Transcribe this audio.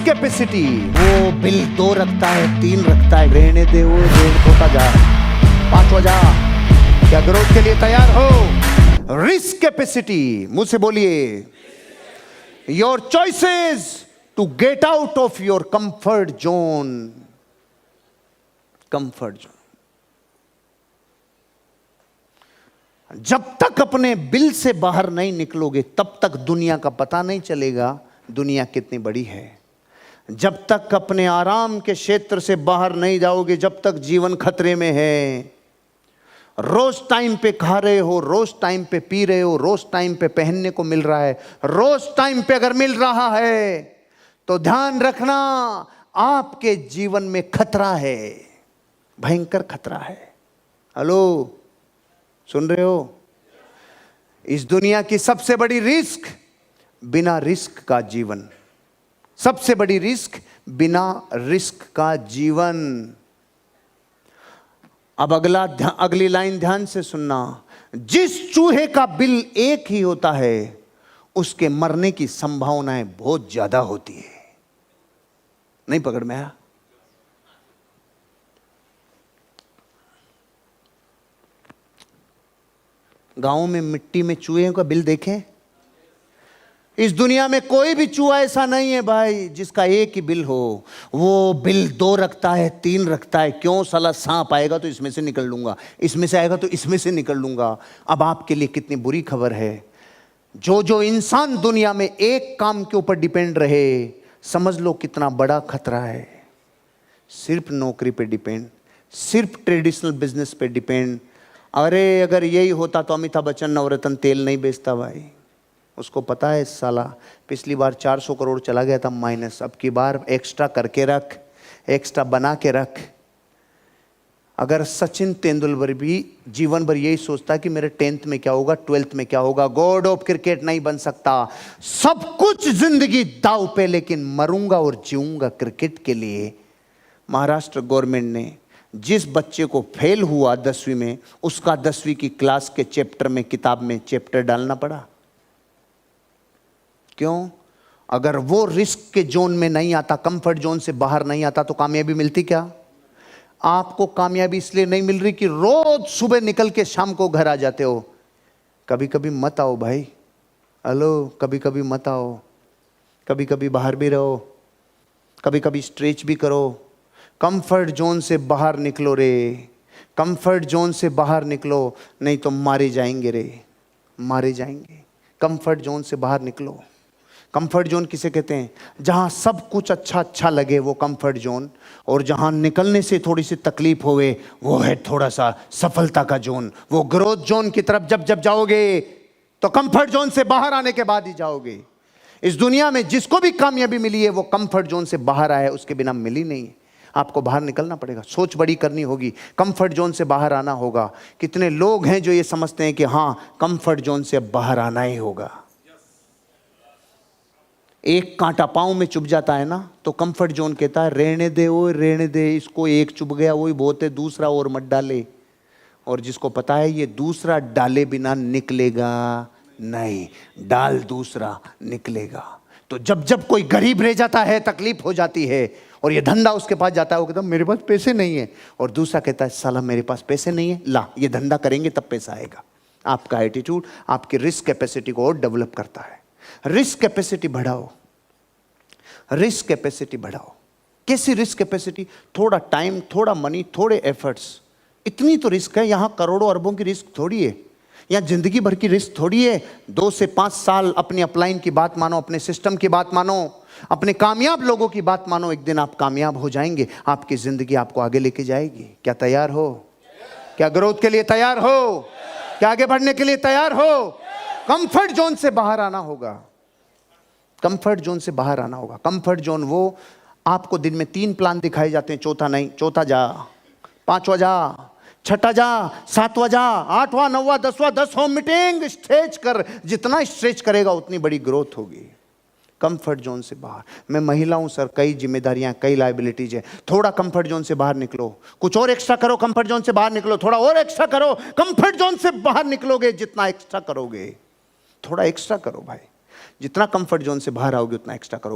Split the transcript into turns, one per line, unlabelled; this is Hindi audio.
कैपेसिटी, वो बिल 2 रखता है 3 रखता है, रहने दे वो रेट होता जा, 5वां जा। क्या ग्रोथ के लिए तैयार हो? रिस्क कैपेसिटी, मुझसे बोलिए। Your choices to get out of your comfort zone. Comfort zone, जब तक अपने बिल से बाहर नहीं निकलोगे तब तक दुनिया का पता नहीं चलेगा दुनिया कितनी बड़ी है। जब तक अपने आराम के क्षेत्र से बाहर नहीं जाओगे, जब तक जीवन खतरे में है। रोज टाइम पे खा रहे हो, रोज टाइम पे पी रहे हो, रोज टाइम पे पहनने को मिल रहा है, रोज टाइम पे अगर मिल रहा है तो ध्यान रखना आपके जीवन में खतरा है, भयंकर खतरा है। हेलो, सुन रहे हो? इस दुनिया की सबसे बड़ी रिस्क बिना रिस्क का जीवन। सबसे बड़ी रिस्क बिना रिस्क का जीवन। अब अगली लाइन ध्यान से सुनना। जिस चूहे का बिल एक ही होता है उसके मरने की संभावनाएं बहुत ज्यादा होती है। नहीं पकड़ में आया? गांव में मिट्टी में चूहे का बिल देखें? इस दुनिया में कोई भी चूहा ऐसा नहीं है भाई जिसका एक ही बिल हो। वो बिल 2 रखता है 3 रखता है। क्यों? साला सांप आएगा तो इसमें से निकल लूंगा, इसमें से आएगा तो इसमें से निकल लूंगा। अब आपके लिए कितनी बुरी खबर है, जो इंसान दुनिया में एक काम के ऊपर डिपेंड रहे, समझ लो कितना बड़ा खतरा है। सिर्फ नौकरी पे डिपेंड, सिर्फ ट्रेडिशनल बिजनेस पे डिपेंड। अरे अगर यही होता तो अमिताभ बच्चन नवरत्न तेल नहीं बेचता भाई। उसको पता है साला पिछली बार 400 करोड़ चला गया था माइनस, अब की बार एक्स्ट्रा करके रख, एक्स्ट्रा बना के रख। अगर सचिन तेंदुलकर भी जीवन भर यही सोचता कि मेरे 10th में क्या होगा, 12th में क्या होगा, गॉड ऑफ क्रिकेट नहीं बन सकता। सब कुछ जिंदगी दांव पे, लेकिन मरूंगा और जीऊंगा क्रिकेट के लिए। महाराष्ट्र गवर्नमेंट ने जिस बच्चे को फेल हुआ 10वीं में, उसका 10वीं की क्लास के चैप्टर में, किताब में चैप्टर डालना पड़ा। क्यों? अगर वो रिस्क के जोन में नहीं आता, कंफर्ट जोन से बाहर नहीं आता, तो कामयाबी मिलती क्या? आपको कामयाबी इसलिए नहीं मिल रही कि रोज सुबह निकल के शाम को घर आ जाते हो। कभी कभी मत आओ भाई। हेलो, कभी कभी मत आओ, कभी कभी बाहर भी रहो, कभी कभी स्ट्रेच भी करो। कंफर्ट जोन से बाहर निकलो रे, कंफर्ट जोन से बाहर निकलो, नहीं तो मारे जाएंगे रे, मारे जाएंगे। कंफर्ट जोन से बाहर निकलो। कंफर्ट जोन किसे कहते हैं? जहां सब कुछ अच्छा अच्छा लगे वो कंफर्ट जोन, और जहां निकलने से थोड़ी सी तकलीफ होवे वो है थोड़ा सा सफलता का जोन। वो ग्रोथ जोन की तरफ जब जब जाओगे तो कंफर्ट जोन से बाहर आने के बाद ही जाओगे। इस दुनिया में जिसको भी कामयाबी मिली है वो कंफर्ट जोन से बाहर आया है, उसके बिना मिली नहीं है। आपको बाहर निकलना पड़ेगा, सोच बड़ी करनी होगी, कंफर्ट जोन से बाहर आना होगा। कितने लोग हैं जो ये समझते हैं कि हाँ कंफर्ट जोन से अब बाहर आना ही होगा। एक कांटा पांव में चुभ जाता है ना, तो कंफर्ट जोन कहता है रहने दे, वो रहने दे, इसको एक चुभ गया वही बहुत है, दूसरा और मत डाले। और जिसको पता है ये दूसरा डाले बिना निकलेगा नहीं, डाल दूसरा निकलेगा। तो जब जब कोई गरीब रह जाता है, तकलीफ हो जाती है, और ये धंधा उसके पास जाता है, वो कहता है मेरे पास पैसे नहीं है, और दूसरा कहता है साला मेरे पास पैसे नहीं है, ला ये धंधा करेंगे तब पैसा आएगा। आपका एटीट्यूड आपकी रिस्क कैपेसिटी को और डेवलप करता है। रिस्क कैपेसिटी बढ़ाओ, रिस्क कैपेसिटी बढ़ाओ। कैसी रिस्क कैपेसिटी? थोड़ा टाइम, थोड़ा मनी, थोड़े एफर्ट्स। इतनी तो रिस्क है, यहां करोड़ों अरबों की रिस्क थोड़ी है, यहां जिंदगी भर की रिस्क थोड़ी है। 2 से 5 साल अपनी अपलाइन की बात मानो, अपने सिस्टम की बात मानो, अपने कामयाब लोगों की बात मानो। एक दिन आप कामयाब हो जाएंगे, आपकी जिंदगी आपको आगे लेके जाएगी। क्या तैयार हो? क्या ग्रोथ के लिए तैयार हो? क्या आगे बढ़ने के लिए तैयार हो? कंफर्ट जोन से बाहर आना होगा, कंफर्ट जोन से बाहर आना होगा। कंफर्ट जोन वो आपको दिन में 3 प्लान दिखाए जाते हैं, चौथा नहीं। चौथा जा, 5वां जा, 6ठा जा, 7वां जा, 8वां, 9वां, 10वां, 10 होम मीटिंग। स्ट्रेच कर, जितना स्ट्रेच करेगा उतनी बड़ी ग्रोथ होगी। कंफर्ट जोन से बाहर। मैं महिला हूं सर, कई जिम्मेदारियां, कई लायबिलिटीज है। थोड़ा कंफर्ट जोन से बाहर निकलो, कुछ और एक्स्ट्रा करो, कंफर्ट जोन से बाहर निकलो, थोड़ा और एक्स्ट्रा करो। कंफर्ट जोन से बाहर निकलोगे, जितना एक्स्ट्रा करोगे, थोड़ा एक्स्ट्रा करो भाई। जितना कंफर्ट जोन से बाहर आओगे उतना एक्स्ट्रा करोगे।